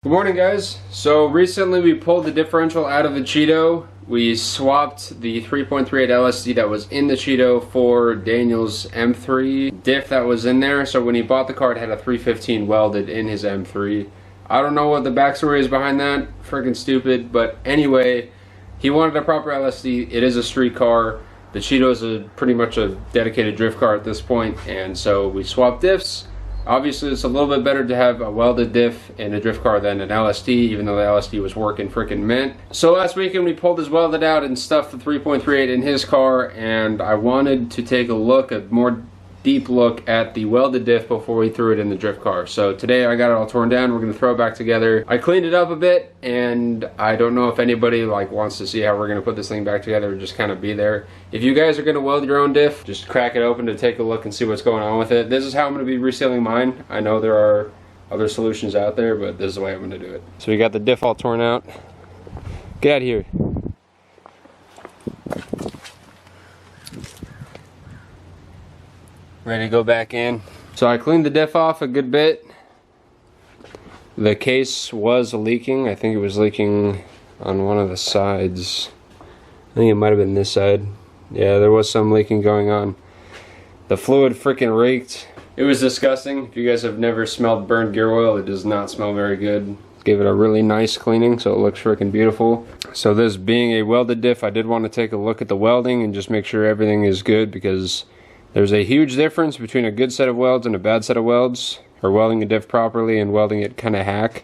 Good morning, guys. So recently we pulled the differential out of the Cheeto. We swapped the 3.38 LSD that was in the Cheeto for Daniel's M3 diff that was in there. So when he bought the car, it had a 315 welded in his M3. I don't know what the backstory is behind that. Freaking stupid. But anyway, he wanted a proper LSD. It is a street car. The Cheeto is pretty much a dedicated drift car at this point, and so we swapped diffs. Obviously, it's a little bit better to have a welded diff in a drift car than an LSD, even though the LSD was working freaking mint. So last weekend we pulled his welded out and stuffed the 3.38 in his car, and I wanted to take a more deep look at the welded diff before we threw it in the drift car. So today I got it all torn down. We're going to throw it back together. I cleaned it up a bit, and I don't know if anybody wants to see how we're going to put this thing back together or just kind of be there. If you guys are going to weld your own diff, just crack it open to take a look and see what's going on with it. This is how I'm going to be resealing mine. I know there are other solutions out there, but this is the way I'm going to do it. So we got the diff all torn out. Get out of here. Ready to go back in. So I cleaned the diff off a good bit. The case was leaking. I think it was leaking on one of the sides. I think it might have been this side. Yeah, there was some leaking going on. The fluid freaking reeked. It was disgusting. If you guys have never smelled burned gear oil, it does not smell very good. Gave it a really nice cleaning, so it looks freaking beautiful. So this being a welded diff, I did want to take a look at the welding and just make sure everything is good, because there's a huge difference between a good set of welds and a bad set of welds, or welding a diff properly and welding it kind of hack.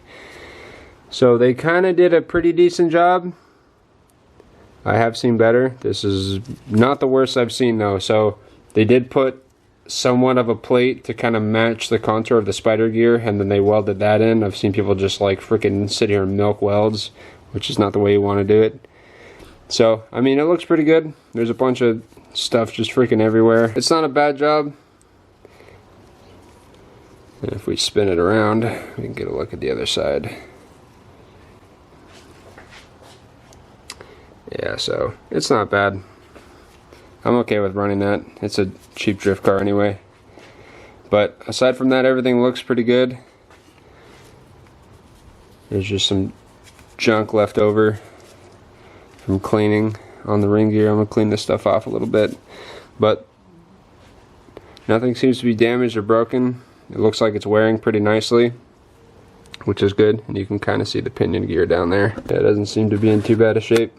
So they kind of did a pretty decent job. I have seen better. This is not the worst I've seen though. So they did put somewhat of a plate to kind of match the contour of the spider gear, and then they welded that in. I've seen people just freaking sit here and milk welds, which is not the way you want to do it. So, I mean, it looks pretty good. There's a bunch of stuff just freaking everywhere. It's not a bad job. And if we spin it around, we can get a look at the other side. Yeah, so it's not bad. I'm okay with running that. It's a cheap drift car anyway. But aside from that, everything looks pretty good. There's just some junk left over from cleaning on the ring gear. I'm going to clean this stuff off a little bit. But nothing seems to be damaged or broken. It looks like it's wearing pretty nicely, which is good. And you can kind of see the pinion gear down there. Yeah, it doesn't seem to be in too bad a shape.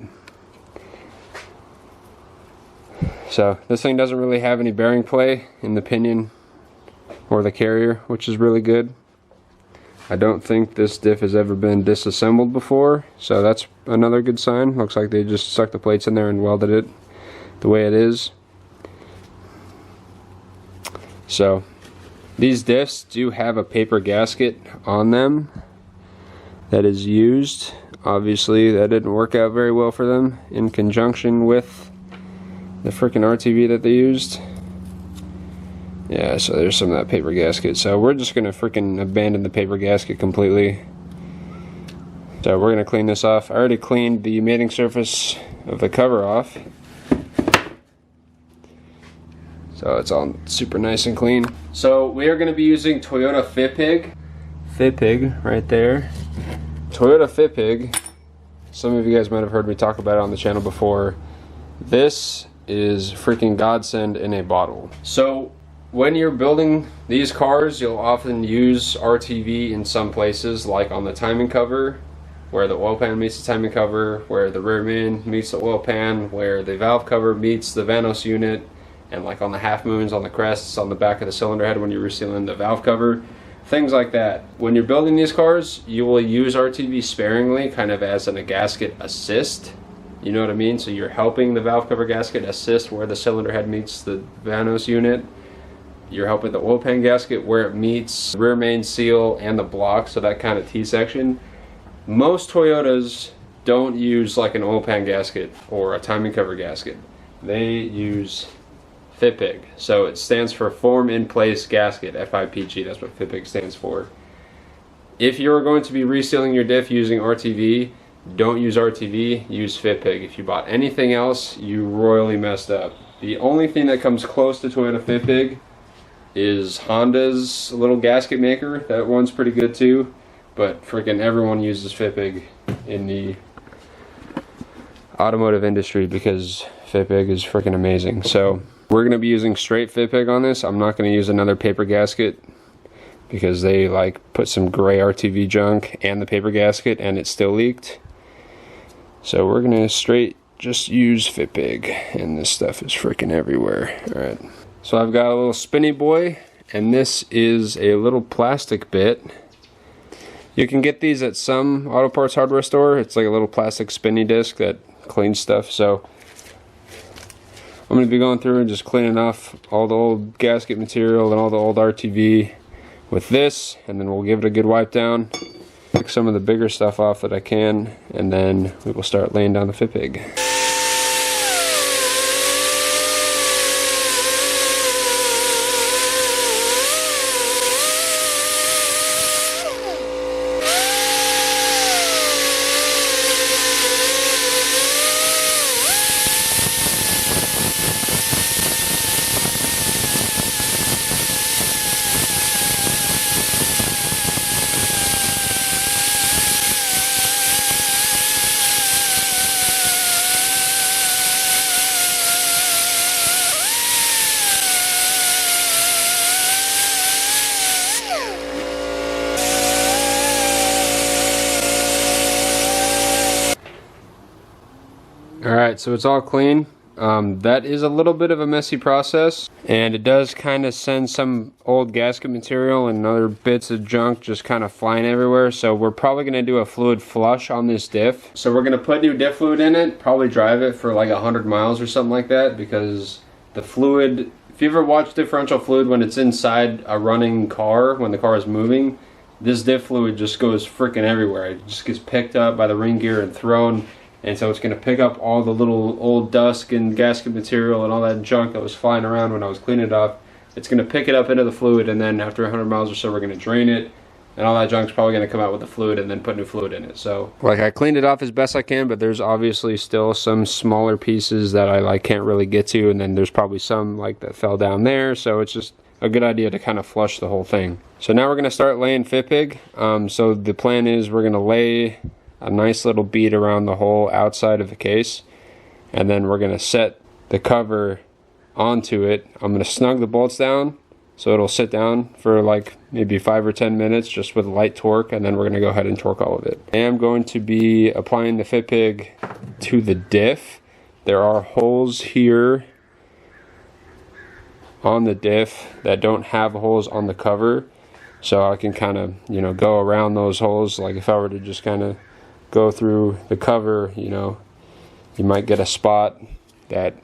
So this thing doesn't really have any bearing play in the pinion or the carrier, which is really good. I don't think this diff has ever been disassembled before, so that's another good sign. Looks like they just stuck the plates in there and welded it the way it is. So these diffs do have a paper gasket on them that is used. Obviously that didn't work out very well for them in conjunction with the freaking RTV that they used. Yeah, so there's some of that paper gasket. So we're just gonna freaking abandon the paper gasket completely. So we're gonna clean this off. I already cleaned the mating surface of the cover off, so it's all super nice and clean. So we are gonna be using Toyota FIPG right there. Toyota FIPG, some of you guys might have heard me talk about it on the channel before. This is freaking godsend in a bottle. So when you're building these cars, you'll often use RTV in some places, like on the timing cover, where the oil pan meets the timing cover, where the rear main meets the oil pan, where the valve cover meets the Vanos unit, and like on the half moons, on the crests, on the back of the cylinder head when you're resealing the valve cover, things like that. When you're building these cars, you will use RTV sparingly, kind of as a gasket assist. You know what I mean? So you're helping the valve cover gasket assist where the cylinder head meets the Vanos unit. You're helping the oil pan gasket where it meets the rear main seal and the block, so that kind of T-section. Most Toyotas don't use like an oil pan gasket or a timing cover gasket. They use FIPG. So it stands for Form in Place Gasket, FIPG. That's what FIPG stands for. If you're going to be resealing your diff using RTV, don't use RTV, use FIPG. If you bought anything else, you royally messed up. The only thing that comes close to Toyota FIPG is Honda's little gasket maker. That one's pretty good too. but freaking everyone uses FIPG in the automotive industry because FIPG is freaking amazing. So we're going to be using straight FIPG on this. I'm not going to use another paper gasket because they like put some gray RTV junk and the paper gasket and it still leaked. So we're going to straight just use FIPG, and this stuff is freaking everywhere. Alright, so I've got a little spinny boy, and this is a little plastic bit. You can get these at some auto parts hardware store. It's like a little plastic spinny disc that cleans stuff. So I'm going to be going through and just cleaning off all the old gasket material and all the old RTV with this, and then we'll give it a good wipe down, pick some of the bigger stuff off that I can, and then we will start laying down the FIPG. Alright, so it's all clean. That is a little bit of a messy process, and it does kind of send some old gasket material and other bits of junk just kind of flying everywhere. So we're probably going to do a fluid flush on this diff. So we're going to put new diff fluid in it, probably drive it for like 100 miles or something like that, because the fluid, if you ever watch differential fluid when it's inside a running car, when the car is moving, this diff fluid just goes freaking everywhere. It just gets picked up by the ring gear and thrown. And so it's going to pick up all the little old dust and gasket material and all that junk that was flying around when I was cleaning it up. It's going to pick it up into the fluid, and then after 100 miles or so we're going to drain it, and all that junk's probably going to come out with the fluid and then put new fluid in it. So like, I cleaned it off as best I can, but there's obviously still some smaller pieces that I like can't really get to, and then there's probably some like that fell down there. So it's just a good idea to kind of flush the whole thing. So now we're going to start laying FIPG. So the plan is we're going to lay a nice little bead around the whole outside of the case, and then we're going to set the cover onto it. I'm going to snug the bolts down so it'll sit down for like maybe 5 or 10 minutes just with light torque, and then we're going to go ahead and torque all of it. I am going to be applying the FIPG to the diff. There are holes here on the diff that don't have holes on the cover, so I can kind of, you know, go around those holes. Like if I were to just kind of go through the cover, you know, you might get a spot that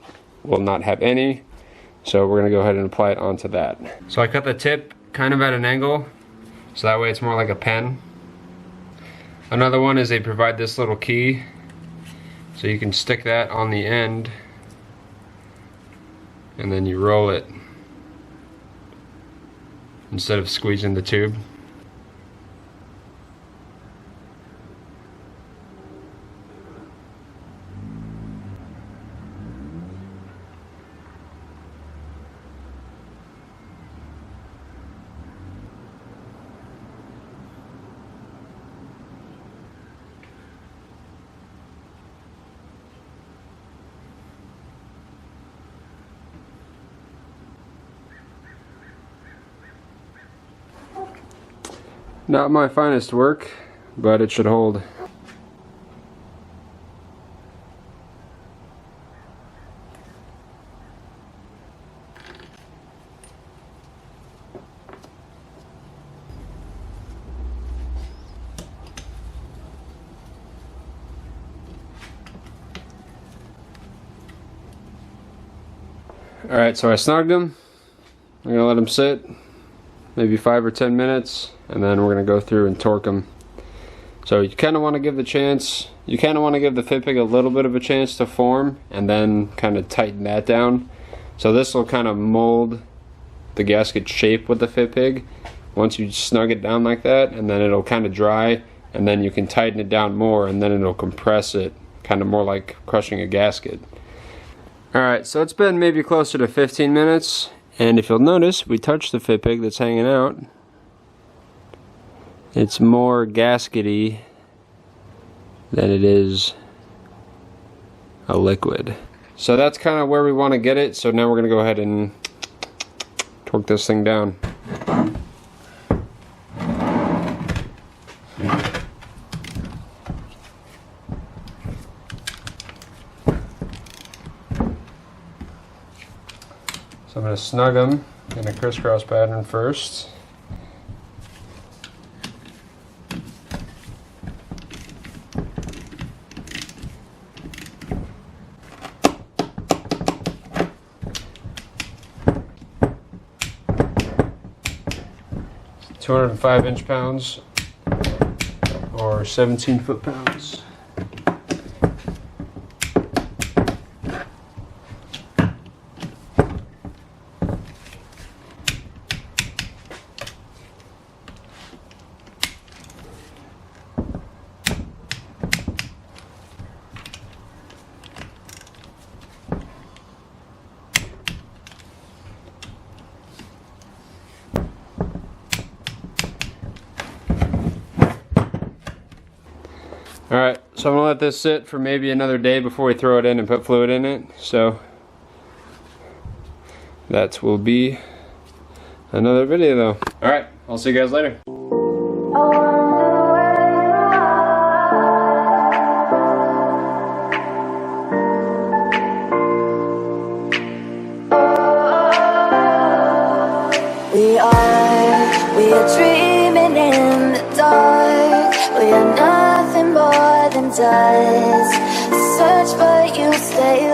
will not have any. So we're going to go ahead and apply it onto that. So I cut the tip kind of at an angle, so that way it's more like a pen. Another one is they provide this little key, so you can stick that on the end, and then you roll it instead of squeezing the tube. Not my finest work, but it should hold. Alright, so I snugged them. I'm going to let them sit maybe 5 or 10 minutes, and then we're going to go through and torque them. So you kind of want to give the FIPG a little bit of a chance to form, and then kind of tighten that down. So this will kind of mold the gasket shape with the FIPG once you snug it down like that, and then it'll kind of dry, and then you can tighten it down more, and then it'll compress it, kind of more like crushing a gasket. Alright, so it's been maybe closer to 15 minutes, and if you'll notice, we touched the FIPG that's hanging out, It's more gaskety than it is a liquid. So that's kind of where we want to get it. So now we're going to go ahead and torque this thing down. So I'm going to snug them in a crisscross pattern first. "205 inch-pounds or 17 foot-pounds. Alright, so I'm going to let this sit for maybe another day before we throw it in and put fluid in it. So that will be another video though. Alright, I'll see you guys later. We are dreaming in the dark. We are nothing more than dust. Search but you stay